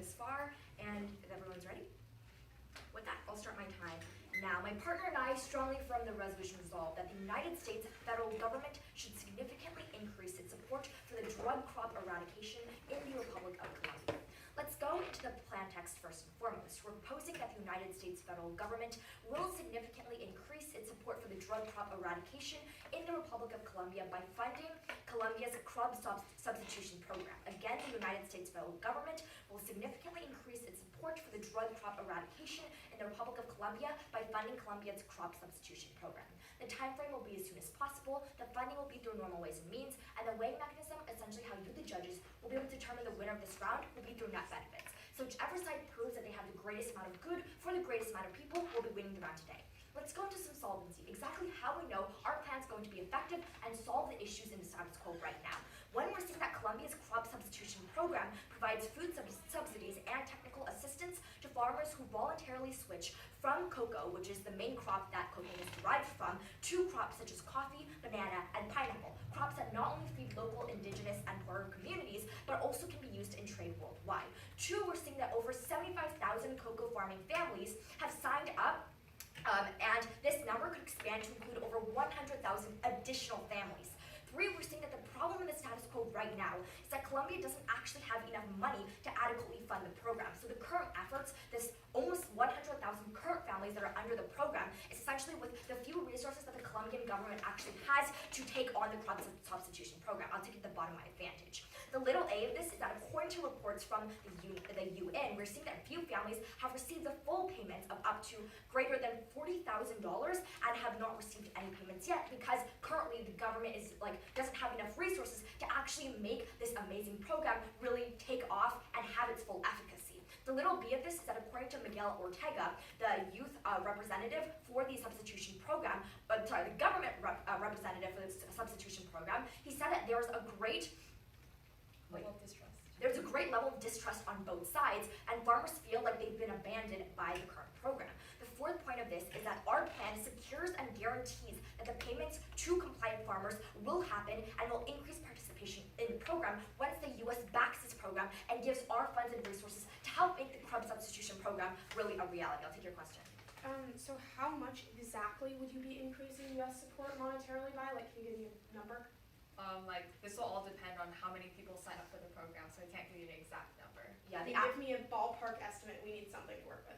this far, and if everyone's ready, with that, I'll start my time. Now, my partner and I strongly affirm the resolution resolved that the United States federal government should significantly increase its support for the drug crop eradication in the Republic of Colombia. Let's go into the plan text first and foremost. We're proposing that the United States federal government will significantly increase its support for the drug crop eradication in the Republic of Colombia by funding Colombia's crop substitution program. Again, the United States federal government will significantly increase its support for the drug crop eradication in the Republic of Colombia by funding Colombia's crop substitution program. The time frame will be as soon as possible. The funding will be through normal ways and means, and the weighing mechanism, essentially how you, the judges, will be able to determine the winner of this round, will be through net benefits. So whichever side proves that they have the greatest amount of good for the greatest amount of people will be winning the round today. Let's go into some solvency, exactly how we know our plan is going to be effective and solve the issues in the status quo right now. When we're seeing that Colombia's crop substitution program provides food subsidies and technical assistance to farmers who voluntarily switch from cocoa, which is the main crop that cocaine is derived from, to crops such as coffee, banana, and pineapple. Crops that not only feed local, indigenous, and poorer communities, but also can be used in trade worldwide. Two, we're seeing that over 75,000 cocoa farming families have signed up, and this number could expand to include over 100,000 additional families. Three, we're seeing that the problem in the status quo right now is that Colombia doesn't actually have enough money to adequately fund the program. So the current efforts, this almost 100,000 current families that are under the program, is essentially with the few resources that the Colombian government actually has to take on the crop substitution program. I'll take it the bottom line advantage. The little a of this is that according to reports from the UN, we're seeing that few families have received the full payments of up to greater than $40,000 and have not received any payments yet because currently the government is doesn't have enough resources to actually make this amazing program really take off and have its full efficacy. The little b of this is that according to Miguel Ortega, the youth representative for the substitution program, the government representative for the substitution program, he said that there's a great There's a great level of distrust on both sides, and farmers feel like they've been abandoned by the current program. The fourth point of this is that our plan secures and guarantees that the payments to compliant farmers will happen and will increase participation in the program once the U.S. backs this program and gives our funds and resources to help make the crop substitution program really a reality. I'll take your question. So how much exactly would you be increasing U.S. support monetarily by? Can you give me a number? This will all depend on how many people sign up for the program, so I can't give you an exact number. Yeah, give me a ballpark estimate. We need something to work with.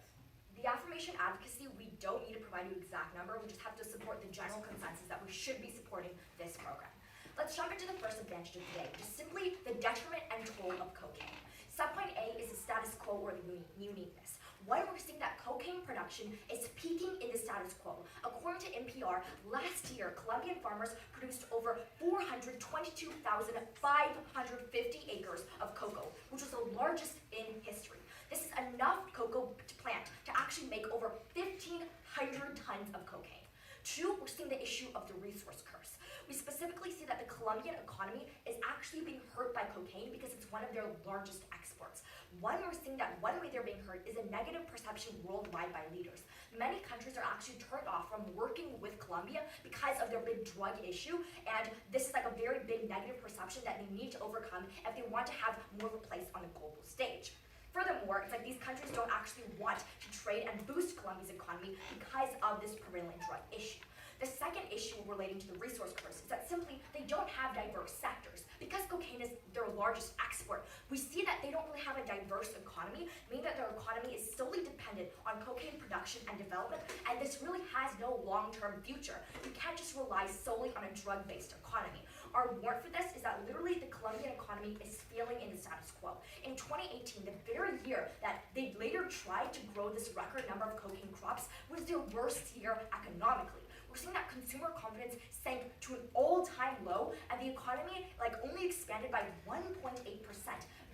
The affirmation advocacy, we don't need to provide you an exact number. We just have to support the general consensus that we should be supporting this program. Let's jump into the first advantage of today, which is simply the detriment and toll of cocaine. Subpoint A is the status quo or the uniqueness. When we're seeing that cocaine production is peaking in the status quo. According to NPR, last year, Colombian farmers produced over 422,550 acres of cocoa, which was the largest in history. This is enough cocoa to plant to actually make over 1,500 tons of cocaine. Two, we're seeing the issue of the resource curse. We specifically see that the Colombian economy is actually being hurt by cocaine because it's one of their largest exports. One, we're seeing that one way they're being hurt is a negative perception worldwide by leaders. Many countries are actually turned off from working with Colombia because of their big drug issue, and this is a very big negative perception that they need to overcome if they want to have more of a place on the global stage. Furthermore, it's these countries don't actually want to trade and boost Colombia's economy because of this prevalent drug issue. The second issue relating to the resource curse is that simply they don't have diverse sectors. Because cocaine is their largest export, we see that they don't really have a diverse economy, meaning that their economy is solely dependent on cocaine production and development, and this really has no long-term future. You can't just rely solely on a drug-based economy. Our warrant for this is that literally the Colombian economy is failing in the status quo. In 2018, the very year that they later tried to grow this record number of cocaine crops, was their worst year economically. We're seeing that consumer confidence sank to an all-time low, and the economy only expanded by 1.8%.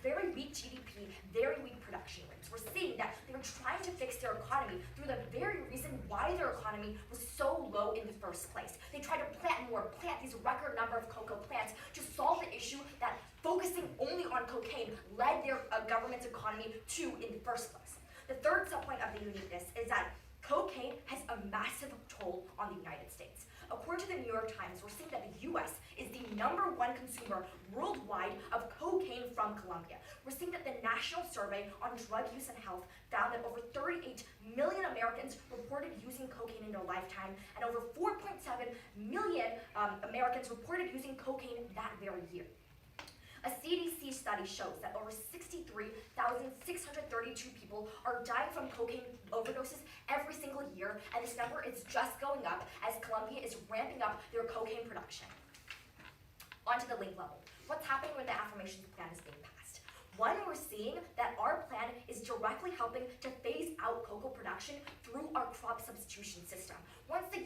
Very weak GDP, very weak production rates. We're seeing that they were trying to fix their economy through the very reason why their economy was so low in the first place. They tried to plant these record number of cocoa plants to solve the issue that focusing only on cocaine led their government's economy to in the first place. The third subpoint of the uniqueness is that cocaine has a massive toll on the United States. According to the New York Times, we're seeing that the U.S. is the #1 consumer worldwide of cocaine from Colombia. we're seeing that the National Survey on Drug Use and Health found that over 38 million Americans reported using cocaine in their lifetime, and over 4.7 million Americans reported using cocaine that very year. A CDC study shows that over 63,632 people are dying from cocaine overdoses every single year, and this number is just going up as Colombia is ramping up their cocaine production. Onto the link level. What's happening when the affirmations plan is being passed? One, we're seeing that our plan is directly helping to phase out cocoa production through our crop substitution system. Once the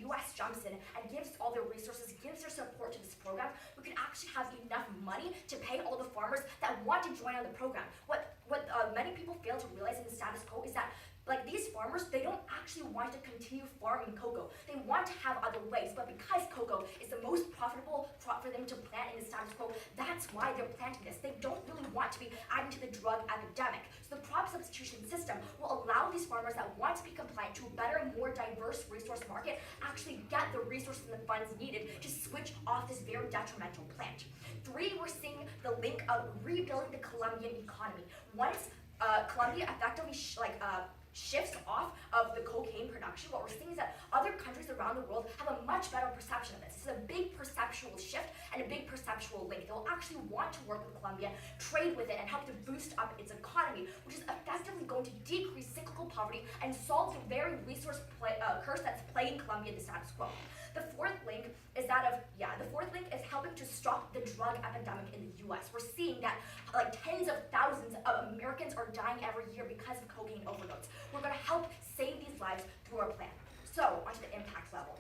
U.S. jumps in and gives all their resources, gives their support to this program, we can actually have enough money to pay all the farmers that want to join on the program. What many people fail to realize in the status quo is that these farmers, they don't actually want to continue farming cocoa. They want to have other ways, but because cocoa is the most profitable crop for them to plant in the status quo, that's why they're planting this. They don't really want to be adding to the drug epidemic. So the crop substitution system will allow these farmers that want to be compliant to a better, more diverse resource market actually get the resources and the funds needed to switch off this very detrimental plant. 3, we're seeing the link of rebuilding the Colombian economy. Once Colombia effectively shifts off of the cocaine production, what we're seeing is that other countries around the world have a much better perception of this. This is a big perceptual shift and a big perceptual link. They'll actually want to work with Colombia, trade with it, and help to boost up its economy, which is effectively going to decrease cyclical poverty and solve the very resource curse that's plaguing Colombia in the status quo. The fourth link is helping to stop the drug epidemic in the U.S. We're seeing that tens of thousands of Americans are dying every year because of cocaine overdose. We're going to help save these lives through our plan. So, onto the impact level.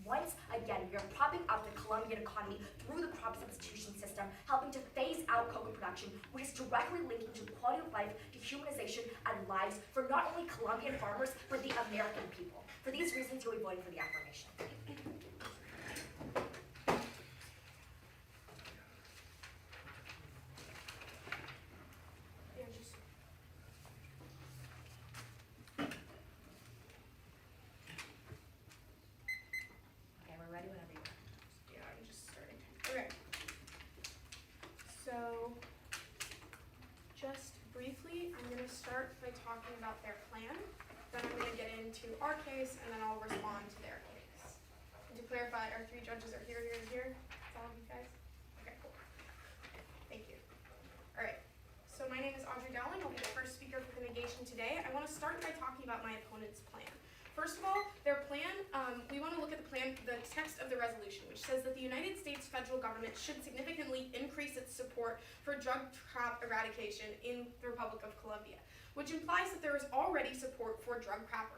Once again, we are propping up the Colombian economy through the crop substitution system, helping to phase out cocoa production, which is directly linking to quality of life, dehumanization, and lives for not only Colombian farmers, but the American people. For these reasons, you'll be voting for the affirmation. So, just briefly, I'm going to start by talking about their plan, then I'm going to get into our case, and then I'll respond to their case. And to clarify, our 3 judges are here. That's all of you guys? Okay, cool. Thank you. Alright, so my name is Audrey Dowling. I'll be the first speaker for the negation today. I want to start by talking about my opponent's plan. First of all, their plan, we want to look at the text of the resolution, which says that the United States federal government should significantly increase its support for drug crop eradication in the Republic of Colombia, which implies that there is already support for drug crop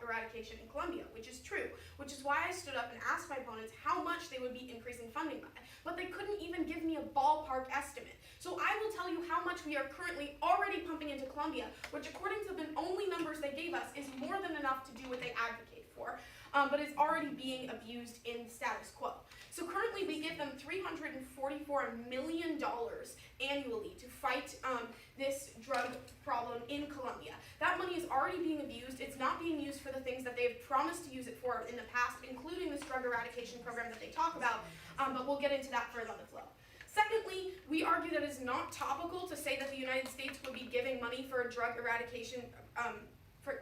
eradication in Colombia, which is true, which is why I stood up and asked my opponents how much they would be increasing funding by, but they couldn't even give me a ballpark estimate. So I will tell you how much we are currently already pumping into Colombia, which according to the only numbers they gave us is more than enough to do what they advocate for, but is already being abused in status quo. So currently we give them $344 million annually to fight this drug problem in Colombia. That money is already being abused. It's not being used for the things that they've promised to use it for in the past, including this drug eradication program that they talk about, but we'll get into that further on the flow. Secondly, we argue that it is not topical to say that the United States would be giving money for drug eradication, we'll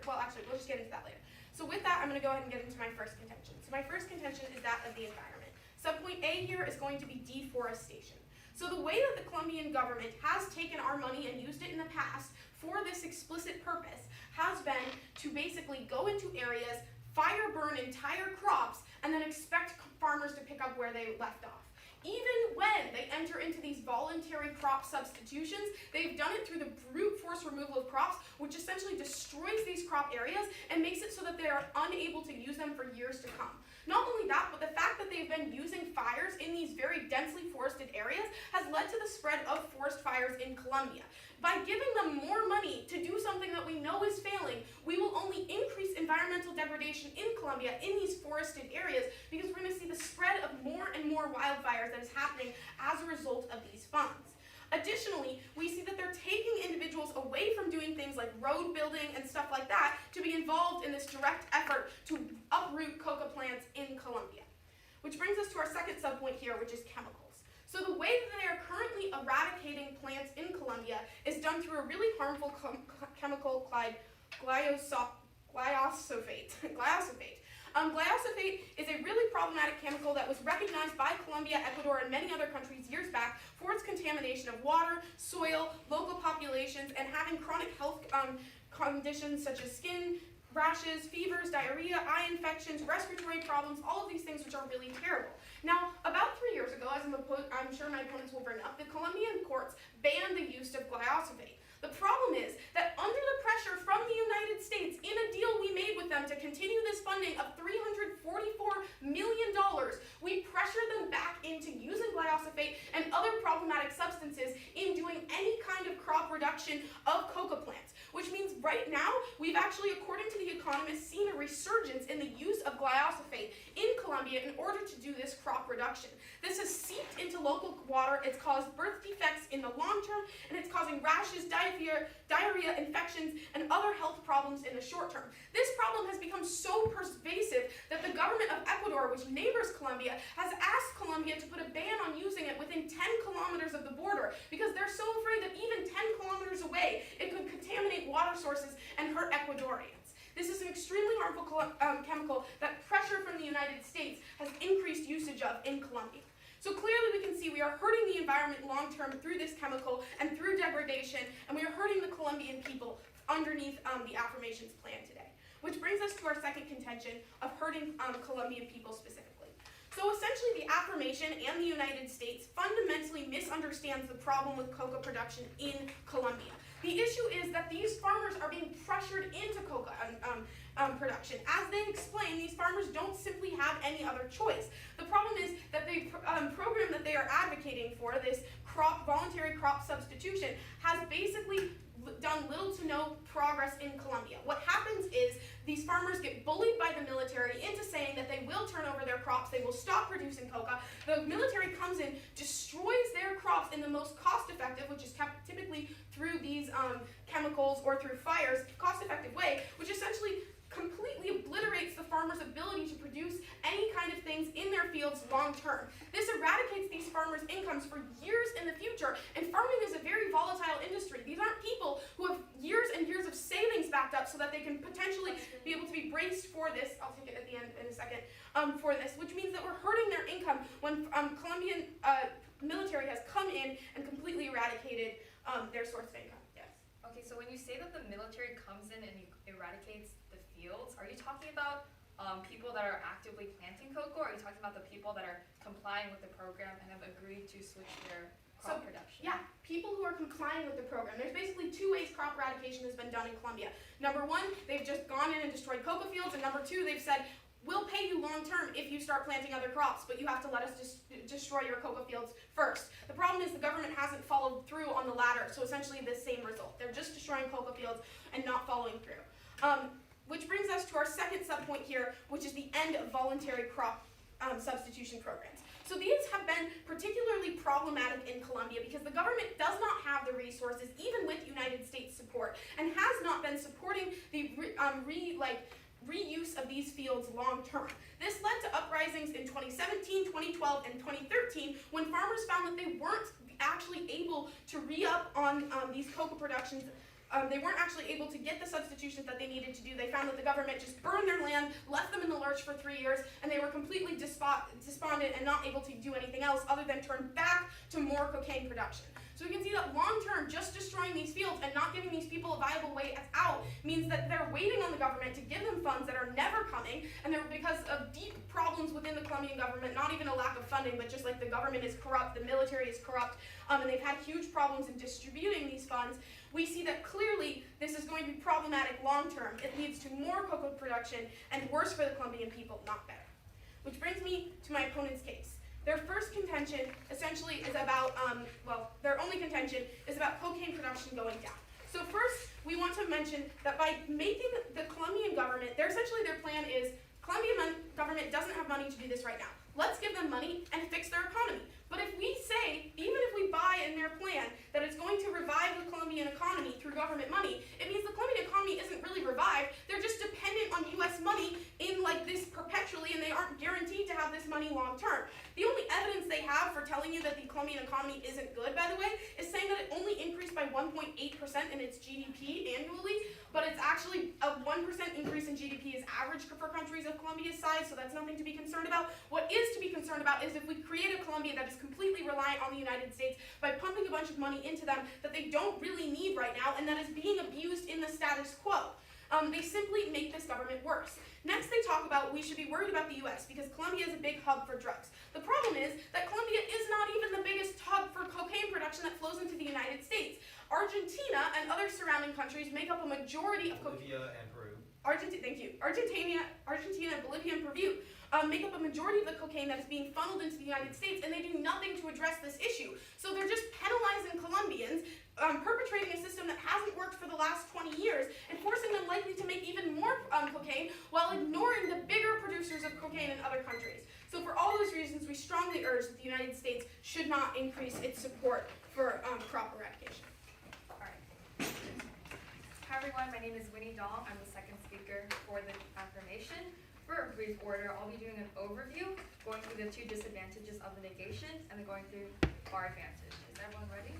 just get into that later. So with that, I'm going to go ahead and get into my first contention. So my first contention is that of the environment. Subpoint A here is going to be deforestation. So the way that the Colombian government has taken our money and used it in the past for this explicit purpose has been to basically go into areas, fire burn entire crops, and then expect farmers to pick up where they left off. Even when they enter into these voluntary crop substitutions, they've done it through the brute force removal of crops, which essentially destroys these crop areas and makes it so that they are unable to use them for years to come. Not only that, but the fact that they've been using fires in these very densely forested areas has led to the spread of forest fires in Colombia. By giving them more money to do something that we know is failing, we will only increase environmental degradation in Colombia in these forested areas because we're going to see the spread of more and more wildfires that is happening as a result of these funds. Additionally, we see that they're taking individuals away from doing things like road building and stuff like that to be involved in this direct effort to uproot coca plants in Colombia. Which brings us to our second subpoint here, which is chemicals. So the way that they are currently eradicating plants in Colombia is done through a really harmful chemical called glyphosate. Glyphosate is a really problematic chemical that was recognized by Colombia, Ecuador, and many other countries years back for its contamination of water, soil, local populations, and having chronic health conditions such as skin rashes, fevers, diarrhea, eye infections, respiratory problems, all of these things which are really terrible. Now, about 3 years ago, as I'm sure my opponents will bring up, the Colombian courts banned the use of glyphosate. The problem is that under the pressure from the United States, in a deal we made with them to continue this funding of $344 million, we pressured them back into using glyphosate and other problematic substances in doing any kind of crop reduction of coca plants, which means right now, we've actually, according to The Economist, seen a resurgence in the use of glyphosate in Colombia in order to do this crop reduction. This has seeped into local water, it's caused birth defects in the long term, and it's causing rashes, diarrhea, infections, and other health problems in the short term. This problem has become so pervasive that the government of Ecuador, which neighbors Colombia, has asked Colombia to put a ban on using it within 10 kilometers of the border because they're so afraid that even 10 kilometers away, it could contaminate water sources and hurt Ecuadorians. This is an extremely harmful chemical that pressure from the United States has increased usage of in Colombia. So clearly we can see we are hurting the environment long term through this chemical and through degradation, and we are hurting the Colombian people underneath the affirmations plan today. Which brings us to our second contention of hurting Colombian people specifically. So essentially the affirmation and the United States fundamentally misunderstands the problem with coca production in Colombia. The issue is that these farmers are being pressured into coca production. As they explain, these farmers don't simply have any other choice. The problem is that the program that they are advocating for, this voluntary crop substitution, has basically done little to no progress in Colombia. What happens is these farmers get bullied by the military into saying that they will turn over their crops, they will stop producing coca. The military comes in, destroys their crops in the most cost-effective, which is typically through these chemicals or through fires, cost-effective way, which essentially completely obliterates the farmer's ability to produce any kind of things in their fields long term. This eradicates these farmers' incomes for years in the future, and farming is a very volatile industry. These aren't people who have years and years of savings backed up so that they can potentially be able to be braced for this. I'll take it at the end in a second, for this, which means that we're hurting their income when Colombian military has come in and completely eradicated their source of income. Yes. Okay, so when you say that the military comes in and eradicates the fields, are you talking about people that are actively planting cocoa, or are you talking about the people that are complying with the program and have agreed to switch their crop production? Yeah, people who are complying with the program. There's basically two ways crop eradication has been done in Colombia. Number one, they've just gone in and destroyed cocoa fields, and number two, they've said, we'll pay you long term if you start planting other crops, but you have to let us destroy your cocoa fields first. The problem is the government hasn't followed through on the latter, so essentially the same result. They're just destroying cocoa fields and not following through. Which brings us to our second subpoint here, which is the end of voluntary crop substitution programs. So these have been particularly problematic in Colombia because the government does not have the resources, even with United States support, and has not been supporting the reuse of these fields long term. This led to uprisings in 2017, 2012, and 2013 when farmers found that they weren't actually able to re-up on these cocoa productions. They weren't actually able to get the substitutions that they needed to do. They found that the government just burned their land, left them in the lurch for 3 years, and they were completely despondent and not able to do anything else other than turn back to more cocaine production. So we can see that long term, just destroying these fields and not giving these people a viable way out means that they're waiting on the government to give them funds that are never coming, and they're because of deep problems within the Colombian government, not even a lack of funding, but just like the government is corrupt, the military is corrupt, and they've had huge problems in distributing these funds. We see that clearly this is going to be problematic long term. It leads to more cocoa production and worse for the Colombian people, not better. Which brings me to my opponent's case. Their first contention essentially is about, their only contention is about cocaine production going down. So first, we want to mention that by making the Colombian government, their plan is, Colombian government doesn't have money to do this right now. Let's give them money and fix their economy. But if we say, even if we buy in their plan, that it's going to revive the Colombian economy through government money, it means the Colombian economy isn't really revived, they're just dependent on US money in like this perpetually, and they aren't guaranteed to have this money long term. The only evidence they have for telling you that the Colombian economy isn't good, by the way, is saying that it only increased by 1.8% in its GDP annually, but it's actually a 1% increase in GDP is average for countries of Colombia's size, so that's nothing to be concerned about. What is to be concerned about is if we create a Colombia that is completely reliant on the United States by pumping a bunch of money into them that they don't really need right now and that is being abused in the status quo. They simply make this government worse. Next, they talk about we should be worried about the US because Colombia is a big hub for drugs. The problem is that Colombia is not even the biggest hub for cocaine production that flows into the United States. Argentina and other surrounding countries make up a majority of Bolivia and Peru. Thank you. Argentina, Bolivia, and Peru make up a majority of the cocaine that is being funneled into the United States, and they do nothing to address this issue. So they're just penalizing Colombians, perpetrating a system that hasn't worked for the last 20 years, and forcing them likely to make even more cocaine while ignoring the bigger producers of cocaine in other countries. So for all those reasons, we strongly urge that the United States should not increase its support for crop eradication. Alright. Hi everyone, my name is Winnie Dong. I'm the second speaker for the affirmation. For a brief order, I'll be doing an overview, going through the 2 disadvantages of the negation, and then going through our advantage. Is everyone ready?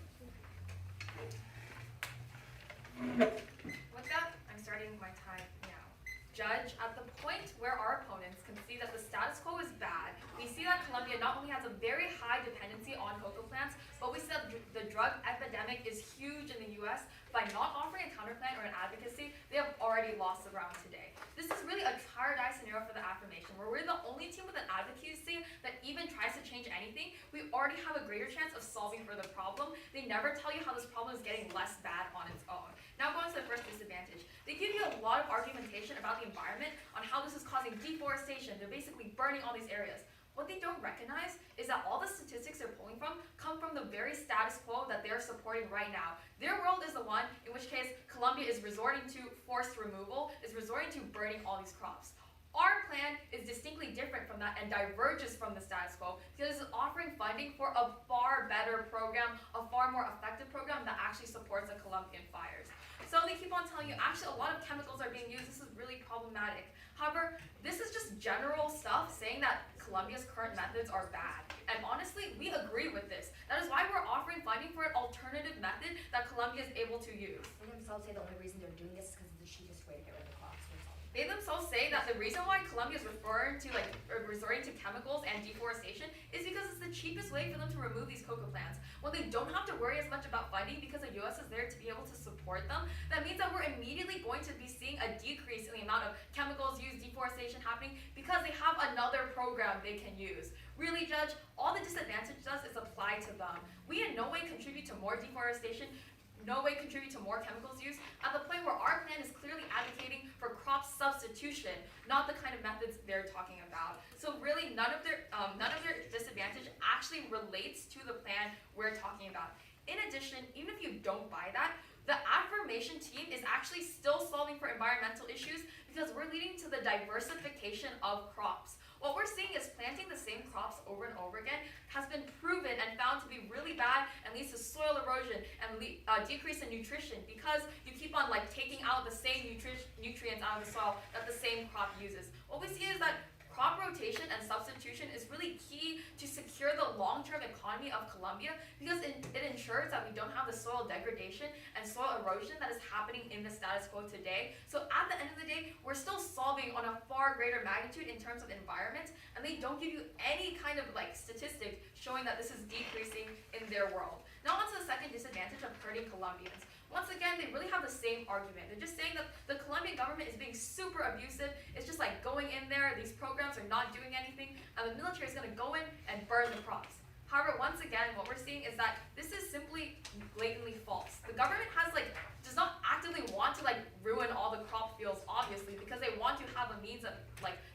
With that, I'm starting my time now. Judge, at the point where our opponents can see that the status quo is bad, we see that Colombia not only has a very high dependency on cocoa plants, but we see that the drug epidemic is huge in the US. By not offering a counterplan or an advocacy, they have already lost the ground today. This is really a paradise scenario for the affirmation, where we're the only team with an advocacy that even tries to change anything. We already have a greater chance of solving for the problem. They never tell you how this problem is getting less bad on its own. Now going to the first disadvantage. They give you a lot of argumentation about the environment, on how this is causing deforestation. They're basically burning all these areas. What they don't recognize is that all the statistics they're pulling from come from the very status quo that they're supporting right now. Their world is the one in which case Colombia is resorting to forced removal, is resorting to burning all these crops. Our plan is distinctly different from that and diverges from the status quo because it's offering funding for a far better program, a far more effective program that actually supports the Colombian fires. So they keep on telling you, actually a lot of chemicals are being used, this is really problematic. However, this is just general stuff saying that Colombia's current methods are bad. And honestly, we agree with this. That is why we're offering funding for an alternative method that Colombia is able to use. They themselves say the only reason they're doing this is because it's the cheapest way to get rid of the crops. They themselves say that the reason why Colombia is resorting to chemicals and deforestation is because it's the cheapest way for them to remove these cocoa plants. When they don't have to worry as much about funding because the US is there to be able to support them, that means that we're immediately going to be seeing a decrease in the amount of chemicals used, deforestation happening, because they have another program they can use. Really, Judge, all the disadvantage does is apply to them. We in no way contribute to more deforestation, no way contribute to more chemicals use, at the point where our plan is clearly advocating for crop substitution, not the kind of methods they're talking about. So really, none of their disadvantage actually relates to the plan we're talking about. In addition, even if you don't buy that, the affirmation team is actually still solving for environmental issues because we're leading to the diversification of crops. What we're seeing is planting the same crops over and over again has been proven and found to be really bad and leads to soil erosion and decrease in nutrition because you keep on taking out the same nutrients out of the soil that the same crop uses. What we see is that crop rotation and substitution is really key to secure the long-term economy of Colombia because it ensures that we don't have the soil degradation and soil erosion that is happening in the status quo today. So at the end of the day, we're still solving on a far greater magnitude in terms of environment, and they don't give you any kind of statistic showing that this is decreasing in their world. Now on to the second disadvantage of hurting Colombians. Once again, they really have the same argument. They're just saying that the Colombian government is being super abusive. It's just going in there, these programs are not doing anything, and the military is going to go in and burn the crops. However, once again, what we're seeing is that this is simply blatantly false. The government does not actively want to ruin all the crop fields, obviously, because they want to have a means of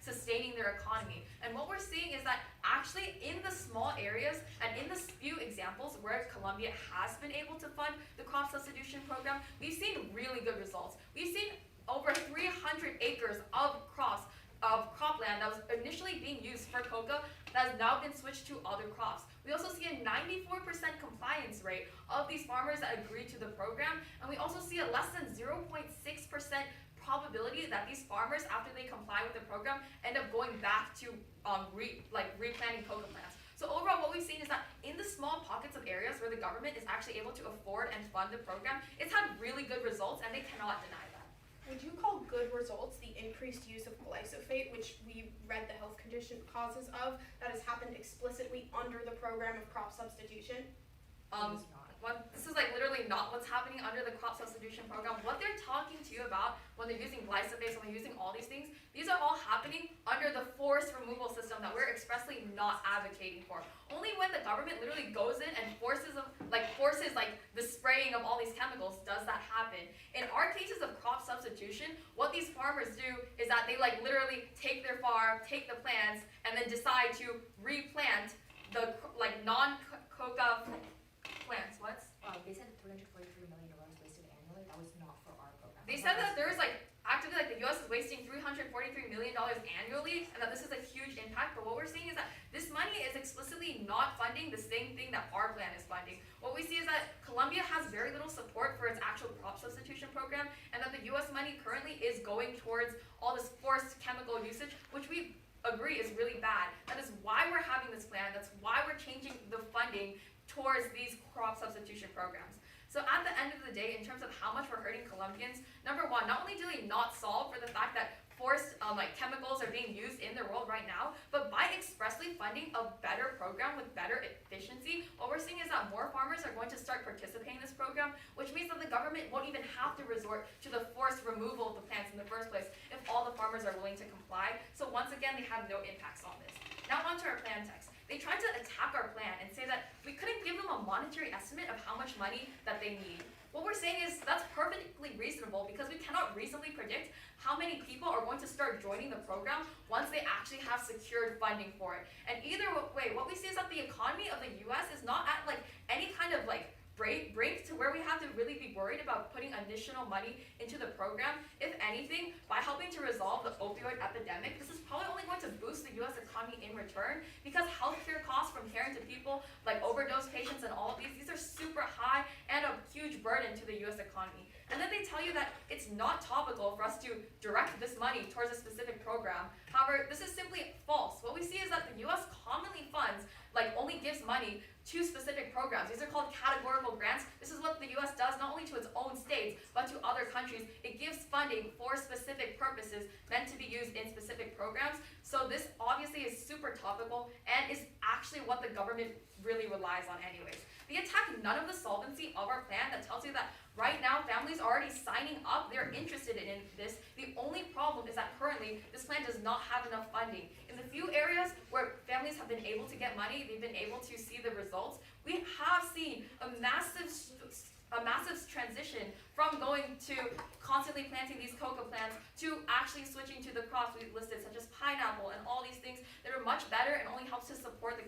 sustaining their economy. And what we're seeing is that actually in the small areas and in the few examples where Colombia has been able to fund the crop substitution program, we've seen really good results. We've seen over 300 acres of cropland that was initially being used for coca that has now been switched to other crops. We also see a 94% compliance rate of these farmers that agreed to the program, and we also see a less than 0.6% probability that these farmers, after they comply with the program, end up going back to replanting coca plants. So overall, what we've seen is that in the small pockets of areas where the government is actually able to afford and fund the program, it's had really good results, and they cannot deny that. Would you call good results the increased use of glyphosate, which we read the health condition causes of, that has happened explicitly under the program of crop substitution? This is like literally not what's happening under the crop substitution program. What they're talking to you about when they're using glyphosate, when they're using all these things, these are all happening under the forest removal system that we're expressly not advocating for. Only when the government literally goes in and forces the spraying of all these chemicals does that happen. In our cases of crop substitution, what these farmers do is that they literally take their farm, take the plants, and then decide to replant the non-coca plants. What? They said $343 million wasted annually. That was not for our program. They said that there's actively the U.S. is wasting $343 million annually, and that this is a huge impact. But what we're seeing is that this money is explicitly not funding the same thing that our plan is funding. What we see is that Colombia has very little support for its actual crop substitution program, and that the U.S. money currently is going towards all this forced chemical usage, which we agree is really bad. That is why we're having this plan. That's why we're changing the funding towards these crop substitution programs. So at the end of the day, in terms of how much we're hurting Colombians, number one, not only do they not solve for the fact that forced chemicals are being used in their world right now, but by expressly funding a better program with better efficiency, what we're seeing is that more farmers are going to start participating in this program, which means that the government won't even have to resort to the forced removal of the plants in the first place if all the farmers are willing to comply. So once again, they have no impacts on this. Now onto our plan text. They tried to attack our plan and say that we couldn't give them a monetary estimate of how much money that they need. What we're saying is that's perfectly reasonable because we cannot reasonably predict how many people are going to start joining the program once they actually have secured funding for it. And either way, what we see is that the economy of the US is not at any kind of brink to where we have to really be worried about putting additional money into the program. If anything, by helping to resolve the opioid epidemic, this is probably only going to boost the US economy in return because healthcare costs from caring to people like overdose patients and all of these are super high and a huge burden to the US economy. And then they tell you that it's not topical for us to direct this money towards a specific program. However, this is simply false. What we see is that the US commonly funds, only gives money to specific programs. These are called categorical grants. This is what the US does not only to its own states, but to other countries. It gives funding for specific purposes meant to be used in specific programs. So this obviously is super topical and is actually what the government really relies on anyways. They attack none of the solvency of our plan that tells you that right now families are already signing up, they're interested in this. The only problem is that currently this plan does not have enough funding. In the few areas where families have been able to get money, they've been able to see the results. We have seen a massive transition from going to constantly planting these coca plants to actually switching to the crops we listed, such as pineapple and all these things that are much better and only helps to support the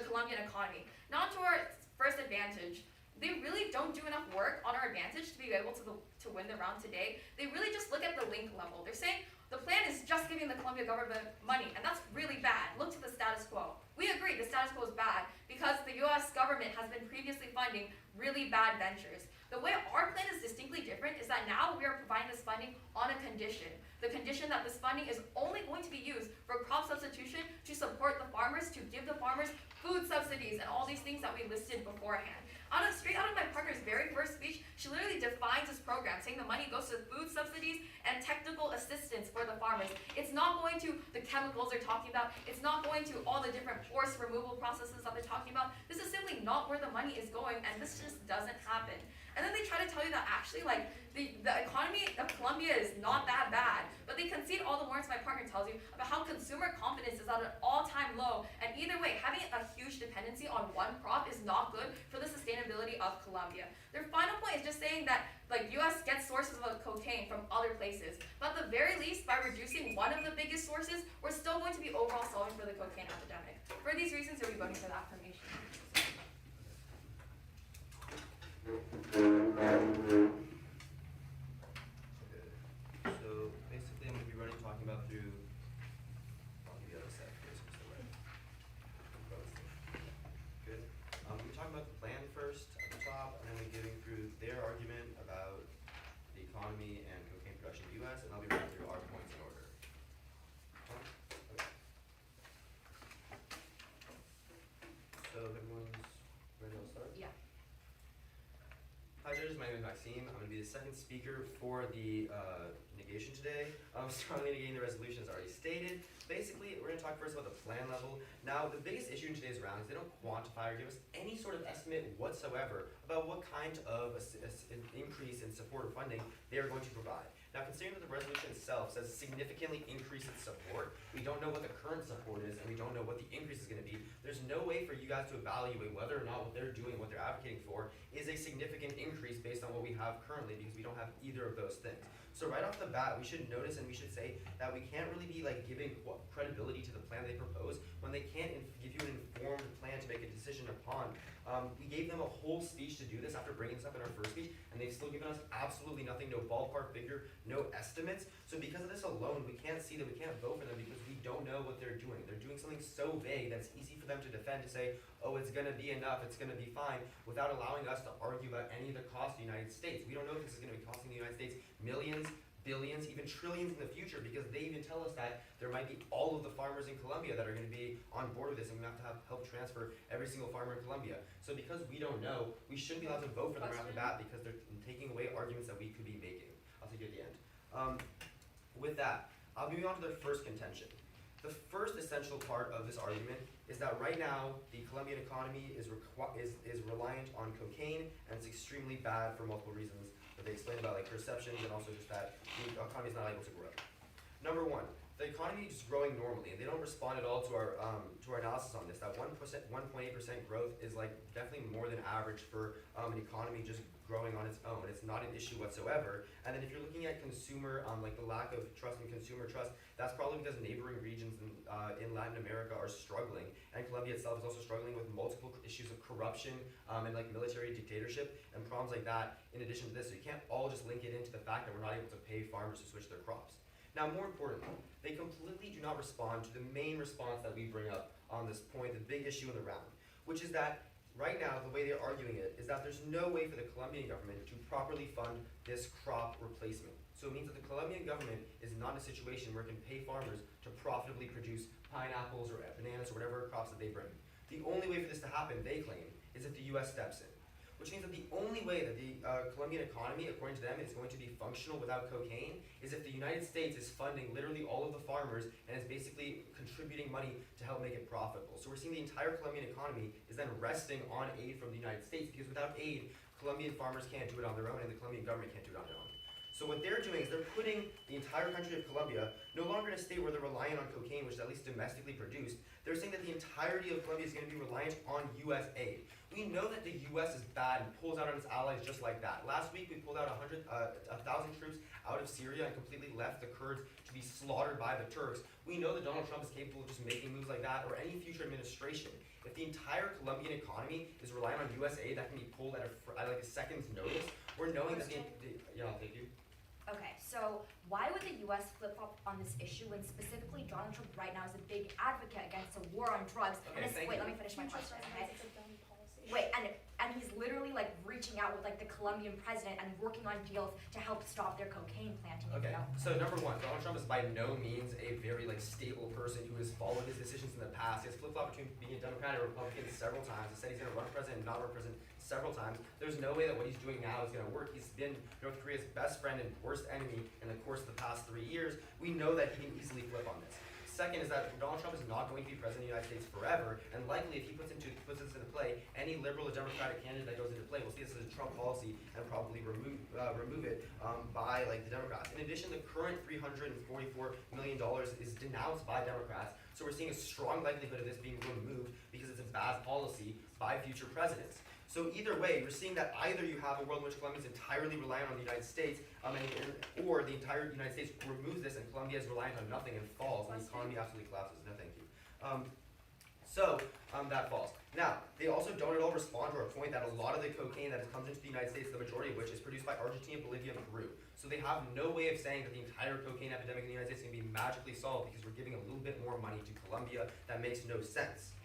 Colombian economy. Now to our first advantage. They really don't do enough work on our advantage to be able to win the round today. They really just look at the link level. They're saying the plan is just giving the Colombia government money, and that's really bad. Look to the status quo. We agree the status quo is bad because the US government has been previously funding really bad ventures. The way our plan is distinctly different is that now we are providing this funding on a condition. The condition that this funding is only going to be used for crop substitution to support the farmers, to give the farmers food subsidies and all these things that we listed beforehand. Straight out of my partner's very first speech, she literally defines this program, saying the money goes to food subsidies and technical assistance for the farmers. It's not going to the chemicals they're talking about. It's not going to all the different forest removal processes that they're talking about. This is simply not where the money is going, and this just doesn't happen. And then they try to tell you that actually, the economy of Colombia is not that bad, but they concede all the warrants my partner tells you about how consumer confidence is at an all-time low, and either way, having a huge dependency on one crop is not good for the sustainability of Colombia. Their final point is just saying that US gets sources of cocaine from other places, but at the very least, by reducing one of the biggest sources, we're still going to be overall solving for the cocaine epidemic. For these reasons, we'll be voting for the affirmation. So basically I'm going to be talking about through, I'll give you the other set first, so right. Good. We're talking about the plan first at the top, and then we're giving through their argument about the economy and cocaine production in the US, and I'll be running through our points in order. Okay. Hi judges, my name is Maxime. I'm going to be the second speaker for the negation today. Strongly negating the resolution as already stated. Basically, we're going to talk first about the plan level. Now, the biggest issue in today's round is they don't quantify or give us any sort of estimate whatsoever about what kind of an increase in support or funding they are going to provide. Now, considering that the resolution itself says significantly increase its support, we don't know what the current support is, and we don't know what the increase is going to be. There's no way for you guys to evaluate whether or not what they're doing, what they're advocating for, is a significant increase based on what we have currently, because we don't have either of those things. So right off the bat, we should notice and we should say that we can't really be like giving credibility to the plan they propose when they can't give you an informed plan to make a decision upon. We gave them a whole speech to do this after bringing this up in our first speech, and they've still given us absolutely nothing, no ballpark figure, no estimates. So because of this alone, we can't see that we can't vote for them because we don't know what they're doing. They're doing something so vague that it's easy for them to defend, to say, oh, it's going to be enough, it's going to be fine, without allowing us to argue about any of the cost of the United States. We don't know if this is going to be costing the United States millions, billions, even trillions in the future, because they even tell us that there might be all of the farmers in Colombia that are going to be on board with this, and we have to help transfer every single farmer in Colombia. So because we don't know, we shouldn't be allowed to vote for them right off the bat because they're taking away arguments that we could be making. I'll take you at the end. With that, I'll move on to the first contention. The first essential part of this argument is that right now the Colombian economy is reliant on cocaine, and it's extremely bad for multiple reasons that they explain about, like perceptions, and also just that the economy is not able to grow. Number one, the economy is growing normally, and they don't respond at all to our analysis on this. That 1%, 1.8% growth is like definitely more than average for an economy just growing on its own. It's not an issue whatsoever. And then if you're looking at consumer, like the lack of trust in consumer trust, that's probably because neighboring regions in Latin America are struggling, and Colombia itself is also struggling with multiple issues of corruption and like military dictatorship and problems like that. In addition to this, so you can't all just link it into the fact that we're not able to pay farmers to switch their crops. Now, more importantly, they completely do not respond to the main response that we bring up on this point, the big issue in the round, which is that right now, the way they're arguing it is that there's no way for the Colombian government to properly fund this crop replacement. So it means that the Colombian government is not in a situation where it can pay farmers to profitably produce pineapples or bananas or whatever crops that they bring. The only way for this to happen, they claim, is if the US steps in. Which means that the only way that the Colombian economy, according to them, is going to be functional without cocaine is if the United States is funding literally all of the farmers and is basically contributing money to help make it profitable. So we're seeing the entire Colombian economy is then resting on aid from the United States, because without aid, Colombian farmers can't do it on their own, and the Colombian government can't do it on their own. So what they're doing is they're putting the entire country of Colombia no longer in a state where they're relying on cocaine, which is at least domestically produced. They're saying that the entirety of Colombia is going to be reliant on US aid. We know that the US is bad and pulls out on its allies just like that. Last week we pulled out 1,000 troops out of Syria and completely left the Kurds to be slaughtered by the Turks. We know that Donald Trump is capable of just making moves like that, or any future administration. If the entire Colombian economy is relying on US aid that can be pulled at like a second's notice, we're knowing that yeah, I'll take you. Okay, so why would the US flip-flop on this issue when specifically Donald Trump right now is a big advocate against a war on drugs? Okay, Wait, let me finish my question, okay? It's a dumb policy. Wait, and he's literally like reaching out with like the Colombian president and working on deals to help stop their cocaine planting. Okay, so number one, Donald Trump is by no means a very like stable person who has followed his decisions in the past. He has flip-flopped between being a Democrat and a Republican several times. He said he's going to run for president and not run for president several times. There's no way that what he's doing now is going to work. He's been North Korea's best friend and worst enemy in the course of the past 3 years. We know that he can easily flip on this. Second is that Donald Trump is not going to be president of the United States forever, and likely if he puts this into play, any liberal or Democratic candidate that goes into play will see this as a Trump policy and probably remove it by like the Democrats. In addition, the current $344 million is denounced by Democrats, so we're seeing a strong likelihood of this being removed because it's a bad policy by future presidents. So either way, we're seeing that either you have a world in which Colombia is entirely reliant on the United States, or the entire United States removes this and Colombia is reliant on nothing and falls, and the economy absolutely collapses. No, thank you. That falls. Now, they also don't at all respond to our point that a lot of the cocaine that comes into the United States, the majority of which is produced by Argentina, Bolivia, and Peru. So they have no way of saying that the entire cocaine epidemic in the United States can be magically solved because we're giving a little bit more money to Colombia. That makes no sense.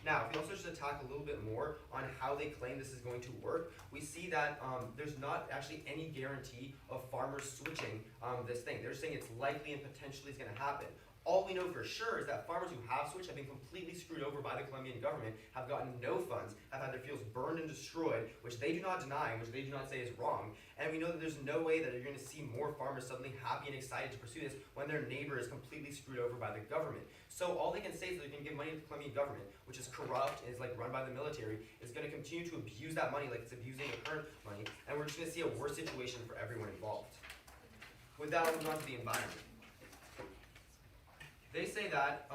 Now, if we also just attack a little bit more on how they claim this is going to work, we see that there's not actually any guarantee of farmers switching this thing. They're saying it's likely and potentially is going to happen. All we know for sure is that farmers who have switched have been completely screwed over by the Colombian government, have gotten no funds, have had their fields burned and destroyed, which they do not deny, which they do not say is wrong. And we know that there's no way that you're going to see more farmers suddenly happy and excited to pursue this when their neighbor is completely screwed over by the government. So all they can say is that they can give money to the Colombian government, which is corrupt and is like run by the military, is going to continue to abuse that money like it's abusing the current money, and we're just going to see a worse situation for everyone involved. With that, we'll move on to the environment. They say that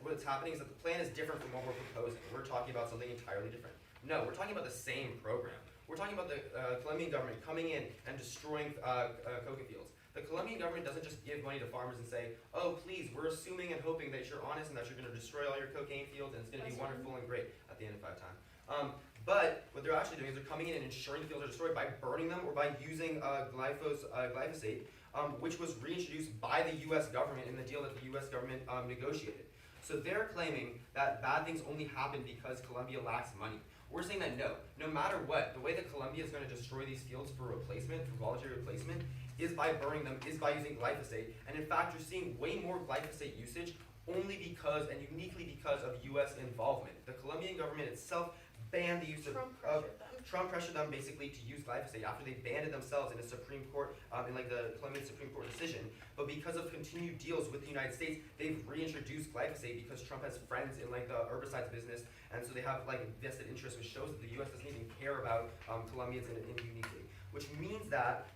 what's happening is that the plan is different from what we're proposing. We're talking about something entirely different. No, we're talking about the same program. We're talking about the Colombian government coming in and destroying coca fields. The Colombian government doesn't just give money to farmers and say, oh, please, we're assuming and hoping that you're honest and that you're going to destroy all your cocaine fields and it's going to be wonderful and great at the end of 5 times. But what they're actually doing is they're coming in and ensuring the fields are destroyed by burning them or by using glyphosate, which was reintroduced by the U.S. government in the deal that the U.S. government negotiated. So they're claiming that bad things only happen because Colombia lacks money. We're saying that no matter what, the way that Colombia is going to destroy these fields for replacement, for voluntary replacement, is by burning them, is by using glyphosate. And in fact, you're seeing way more glyphosate usage only because, and uniquely because of U.S. involvement. The Colombian government itself banned the use of Trump pressured them basically to use glyphosate after they banned it themselves in a Supreme Court, in like the Colombian Supreme Court decision. But because of continued deals with the United States, they've reintroduced glyphosate because Trump has friends in like the herbicides business, and so they have like vested interest, which shows that the U.S. doesn't even care about Colombians in uniquely. Which means that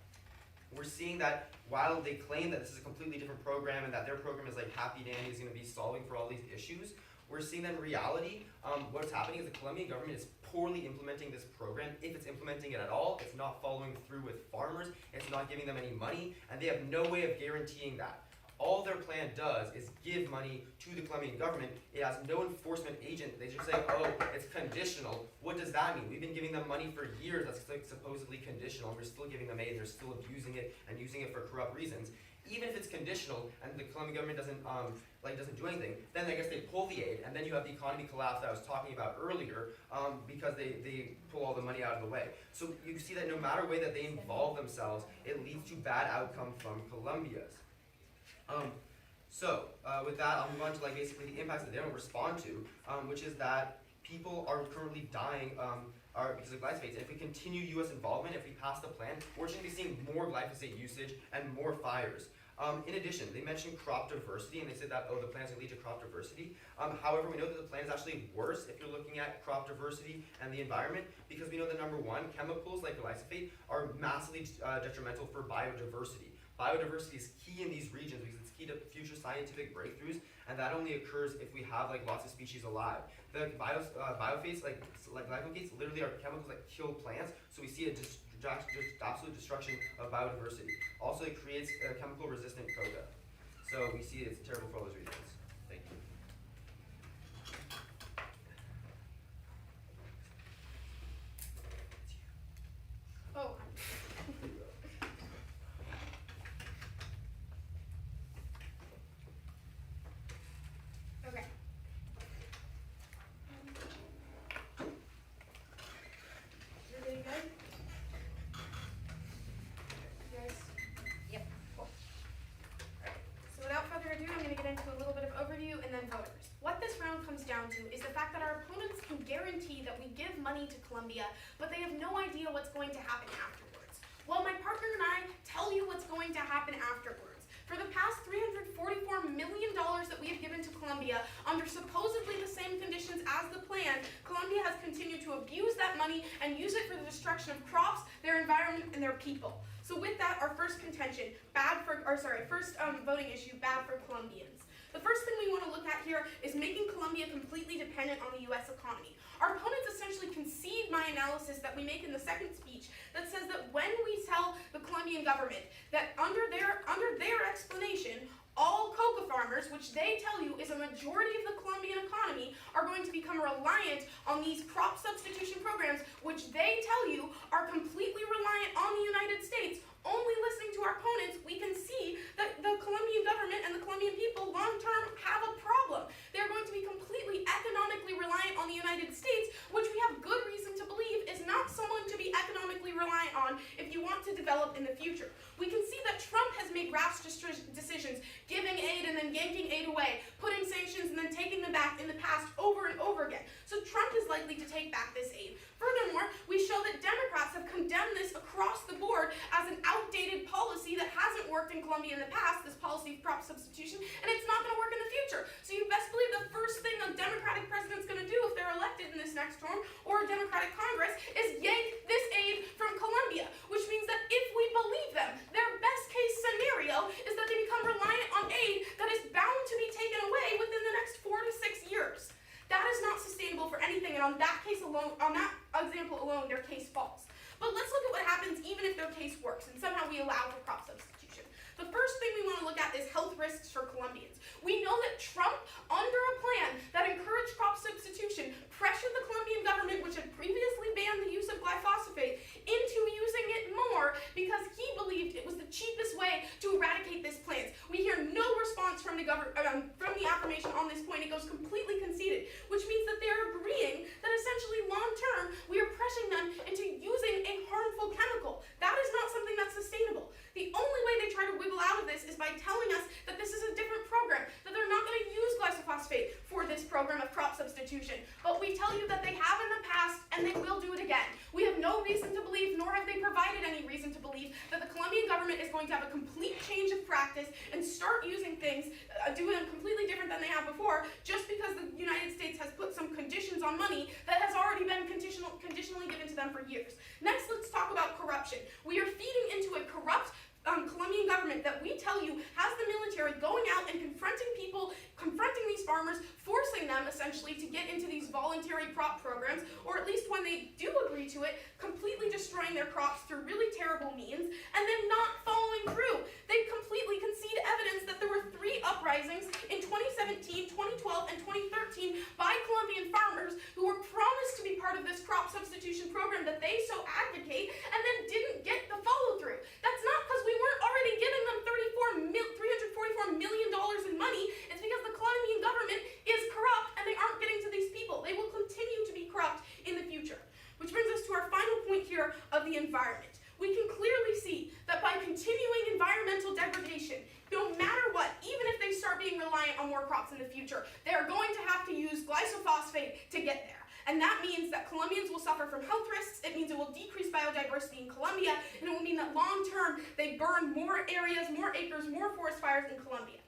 we're seeing that while they claim that this is a completely different program and that their program is like happy dandy, is going to be solving for all these issues, we're seeing that in reality, what's happening is the Colombian government is poorly implementing this program. If it's implementing it at all, it's not following through with farmers, it's not giving them any money, and they have no way of guaranteeing that. All their plan does is give money to the Colombian government. It has no enforcement agent. They just say, oh, it's conditional. What does that mean? We've been giving them money for years that's like supposedly conditional, and we're still giving them aid, and they're still abusing it and using it for corrupt reasons. Even if it's conditional and the Colombian government doesn't do anything, then I guess they pull the aid, and then you have the economy collapse that I was talking about earlier, because they pull all the money out of the way. So you see that no matter way that they involve themselves, it leads to bad outcome from Colombia's. With that, I'll move on to like basically the impacts that they don't respond to, which is that people are currently dying because of glyphosate. If we continue U.S. involvement, if we pass the plan, we're just going to be seeing more glyphosate usage and more fires. In addition, they mentioned crop diversity, and they said that, oh, the plan's going to lead to crop diversity. However, we know that the plan is actually worse if you're looking at crop diversity and the environment, because we know that number one, chemicals like glyphosate are massively detrimental for biodiversity. Biodiversity is key in these regions because it's key to future scientific breakthroughs, and that only occurs if we have like lots of species alive. The biophates, like glyphosates, literally are chemicals that kill plants, so we see a absolute destruction of biodiversity. Also, it creates chemical-resistant coca. So we see it's terrible for all those reasons. Thank you. Oh. Okay. Everybody good? You guys? Yep. Cool. Alright. So without further ado, I'm going to get into a little bit of overview and then voters. What this round comes down to is the fact that our opponents can guarantee that we give money to Colombia, but they have no idea what's going to happen afterwards. Well, my partner and I tell you what's going to happen afterwards. For the past $344 million that we have given to Colombia under supposedly the same conditions as the plan, Colombia has continued to abuse that money and use it for the destruction of crops, their environment, and their people. So with that, our first contention, voting issue, bad for Colombians. The first thing we want to look at here is making Colombia completely dependent on the U.S. economy. Our opponents essentially concede my analysis that we make in the second speech that says that when we tell the Colombian government that under their explanation, all coca farmers, which they tell you is a majority of the Colombian economy, are going to become reliant on these crop substitution programs, which they tell you are completely reliant on the United States. Only listening to our opponents, we can see that the Colombian government and the Colombian people long-term have a problem. They're going to be completely economically reliant on the United States, which we have good reason to believe is not someone to be economically reliant on if you want to develop in the future. We can see that Trump Trump has made rash decisions, giving aid and then yanking aid away, putting sanctions and then taking them back in the past over and over again. So Trump is likely to take back this aid. Furthermore, we show that Democrats have condemned this across the board as an outdated policy that hasn't worked in Colombia in the past, this policy of crop substitution, and it's not going to work in the future. So you best believe the first thing a Democratic president's going to do if they're elected in this next term, or a Democratic Congress, is yank this aid from Colombia, which means that if we believe them, their best case scenario is that they become reliant on aid that is bound to be taken away within the next 4 to 6 years. That is not sustainable for anything, and on that case alone, on that example alone, their case falls. But let's look at what happens even if their case works, and somehow we allow for crop substitution. The first thing we want to look at is health risks for Colombians. We know that Trump, under a plan that encouraged crop substitution, pressured the Colombian government, which had previously banned the use of glyphosate, into using it more because he believed it was the cheapest way to eradicate this plant. We hear no response from the affirmation on this point. It goes completely conceded, which means that they're agreeing that essentially long-term we are pressuring them into using a harmful chemical. That is not something that's sustainable. The only way they try to wiggle out of this is by telling us that this is a different program, that they're not going to use glyphosate for this program of crop substitution. But we tell you that they have in the past, and they will do it again. We have no reason to believe, nor have they provided any reason to believe, that the Colombian government is going to have a complete change of practice and start using things, doing them completely different than they have before, just because the United States has put some conditions on money that has already been conditionally given to them for years. Next, let's talk about corruption. We are feeding into a corrupt Colombian government that we tell you has the military going out and confronting people, confronting these farmers, forcing them essentially to get into these voluntary crop programs, or at least when they do agree to it, completely destroying their crops through really terrible means, and then not following through. They completely concede evidence that there were 3 uprisings in 2017, 2012, and 2013 by Colombian farmers who were promised to be part of this crop substitution program that they so advocate, and then didn't get the follow-through. That's not because we weren't already giving them $344 million in money. It's because the Colombian government is corrupt and they aren't getting to these people. They will continue to be corrupt in the future. Which brings us to our final point here of the environment. We can clearly see that by continuing environmental degradation, no matter what, even if they start being reliant on more crops in the future, they are going to have to use glyphosate to get there. And that means that Colombians will suffer from health risks. It means it will decrease biodiversity in Colombia, and it will mean that long-term they burn more areas, more acres, more forest fires in Colombia.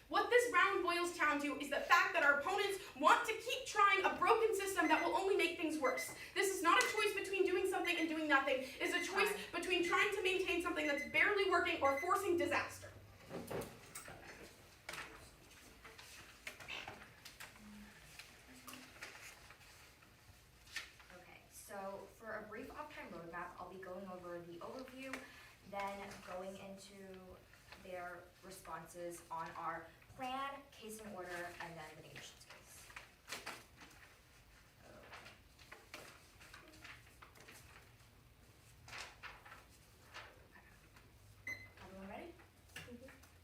What this round boils down to is the fact that our opponents want to keep trying a broken system that will only make things worse. This is not a choice between doing something and doing nothing. It is a choice between trying to maintain something that's barely working or forcing disaster. So for a brief off-time roadmap, I'll be going over the overview, then going into their responses on our plan, case in order, and then the negations case. Everyone ready?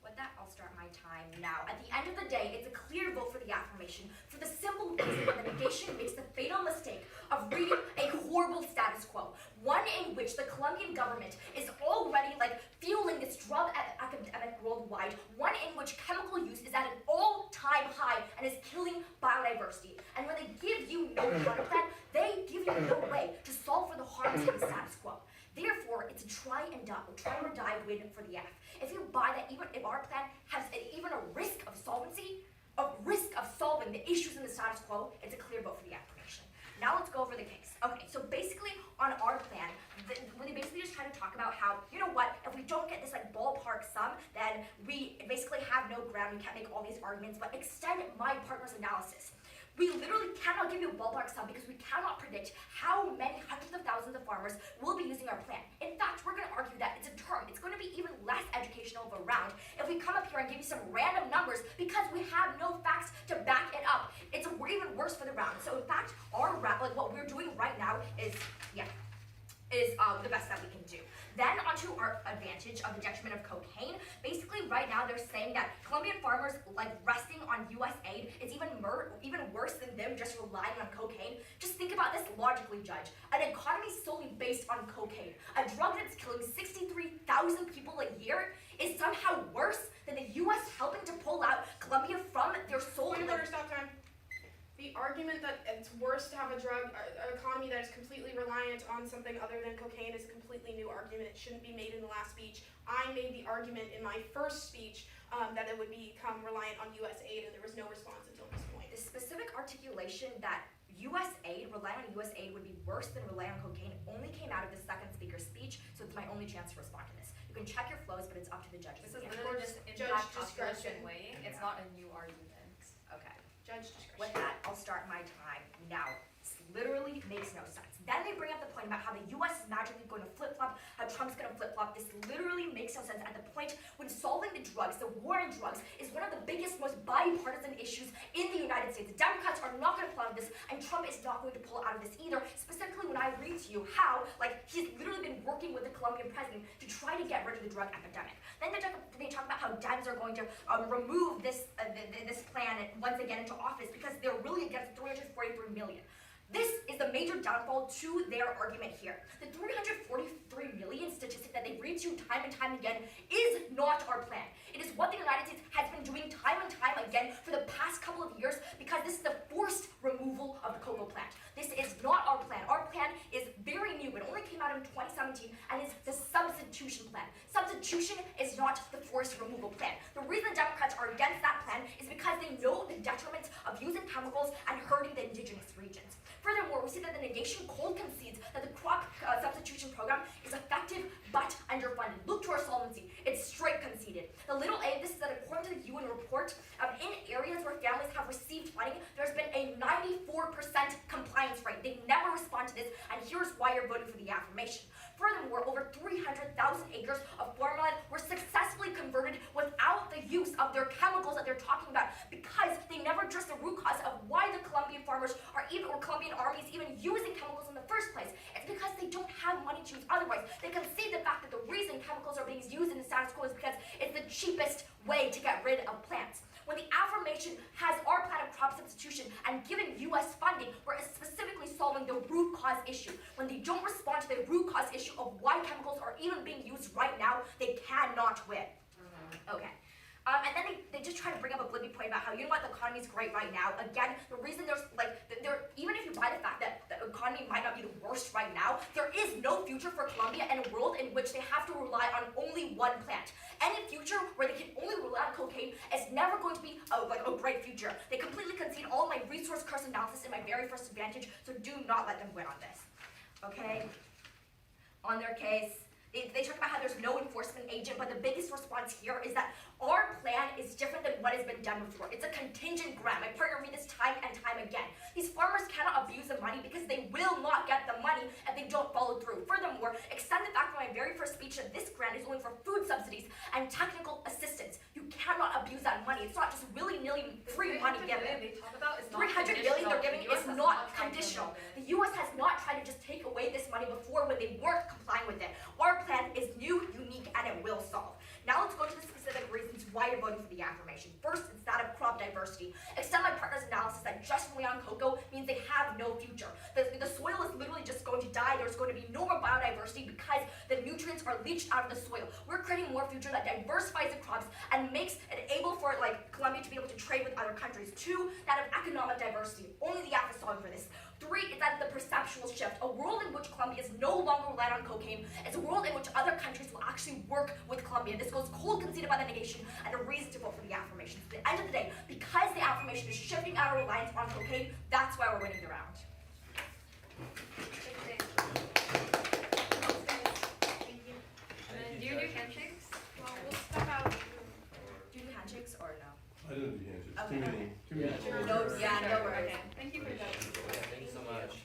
With that, I'll start my time now. At the end of the day, it's a clear vote for the affirmation for the simple reason that the negation makes the fatal mistake of reading a horrible status quo, one in which the Colombian government is already fueling this drug epidemic worldwide, one in which chemical use is at an all-time high and is killing biodiversity. And when they give you no plan, they give you no way to solve for the harms of the status quo. Therefore, it's a try or die win for the F. If you buy that, even if our plan has even a risk of solvency, a risk of solving the issues in the status quo, it's a clear vote for the affirmation. Now let's go over the case. Okay, so basically on our plan, they basically just try to talk about how, you know what, if we don't get this ballpark sum, then we basically have no ground, we can't make all these arguments, but extend my partner's analysis. We literally cannot give you a ballpark sum because we cannot predict how many hundreds of thousands of farmers will be using our plan. In fact, we're going to argue that it's a term. It's going to be even less educational of a round if we come up here and give you some random numbers because we have no facts to back it up. It's even worse for the round. So in fact, our what we're doing right now is the best that we can do. Then onto our advantage of the detriment of cocaine. Basically, right now they're saying that Colombian farmers resting on U.S. aid is even worse than them just relying on cocaine. Just think about this logically, Judge. An economy solely based on cocaine, a drug that's killing 63,000 people a year, is somehow worse than the US helping to pull out Colombia from their sole. Point of order, stop time. The argument that it's worse to have an economy that is completely reliant on something other than cocaine is a completely new argument. It shouldn't be made in the last speech. I made the argument in my first speech that it would become reliant on US aid, and there was no response until this point. The specific articulation that US aid, relying on US aid would be worse than relying on cocaine only came out of the second speaker's speech, so it's my only chance to respond to this. You can check your flows, but it's up to the judges. This is again. literally just Judge impact discretion. population weighing. It's not a new argument. Okay. Judge discretion. With that, I'll start my time now. This literally makes no sense. Then they bring up the point about how the US is magically going to flip-flop, how Trump's going to flip-flop. This literally makes no sense at the point when solving the drugs, the war on drugs, is one of the biggest, most bipartisan issues in the United States. The Democrats are not going to pull out of this, and Trump is not going to pull out of this either. Specifically when I read to you how, he's literally been working with the Colombian president to try to get rid of the drug epidemic. Then they talk about how Dems are going to remove this plan once they get into office because they're really against 343 million. This is the major downfall to their argument here. The 343 million statistic that they read to time and time again is not our plan. It is what the United States has been doing time and time again for the past couple of years because this is the forced removal of the cocoa plant. This is not our plan. Our plan is very new. It only came out in 2017 and is the substitution plan. Substitution is not the forced removal plan. The reason the Democrats are against that plan is because they know the detriments of using chemicals and hurting the indigenous regions. Furthermore, we see that the negation cold concedes that the crop substitution program is effective but underfunded. Look to our solvency. It's straight conceded. The little a, this is that according to the UN report, in areas where families have received funding, there's been a 94% compliance rate. They never respond to this, and here's why you're voting for the affirmation. Furthermore, over 300,000 acres of farmland were successfully converted without the use of their chemicals that they're talking about because they never addressed the root cause of why the Colombian farmers or Colombian armies even using chemicals in the first place. It's because they don't have money to use otherwise. They concede the fact that the reason chemicals are being used in the status quo is because it's the cheapest way to get rid of plants. When the affirmation has our plan of crop substitution and giving US funding, we're specifically solving the root cause issue. When they don't respond to the root cause issue of why chemicals are even being used right now, they cannot win. Okay. And then they just try to bring up a blibby point about how, you know what, the economy's great right now. Again, the reason even if you buy the fact that the economy might not be the worst right now, there is no future for Colombia in a world in which they have to rely on only one plant. Any future where they can only rely on cocaine is never going to be a great future. They completely concede all my resource curse analysis in my very first advantage, so do not let them win on this. Okay? On their case, they talk about how there's no enforcement agent, but the biggest response here is that our plan is different than what has been done before. It's a contingent grant. My partner read this time and time again. These farmers cannot abuse the money because they will not get the money if they don't follow through. Furthermore, extend the fact from my very first speech that this grant is only for food subsidies and technical assistance. You cannot abuse that money. It's not just willy-nilly free money given. They talk about is not 300 billion they're giving The US is has not tried to conditional. remove it. The US has not tried to just take away this money before when they weren't complying with it. Our plan is new, unique, and it will solve. Now let's go to the specific reasons why you're voting for the affirmation. First, it's that of crop diversity. Extend my partner's analysis that just relying on cocoa means they have no future. The soil is literally just going to die. There's going to be no more biodiversity because the nutrients are leached out of the soil. We're creating more future that diversifies the crops and makes it able for Colombia to be able to trade with other countries. Two, that of economic diversity. Only the app is solving for this. Three, is that the perceptual shift. A world in which Colombia is no longer reliant on cocaine is a world in which other countries will actually work with Colombia. This goes cold conceded by the negation and a reason to vote for the affirmation. At the end of the day, because the affirmation is shifting our reliance on cocaine, that's why we're winning the round. Thank you. And then do you do handshakes? Well, we'll step out. Do you do handshakes or no? I didn't do handshakes. Okay. Too many. No, yeah, no worries. Okay. Thank you for that.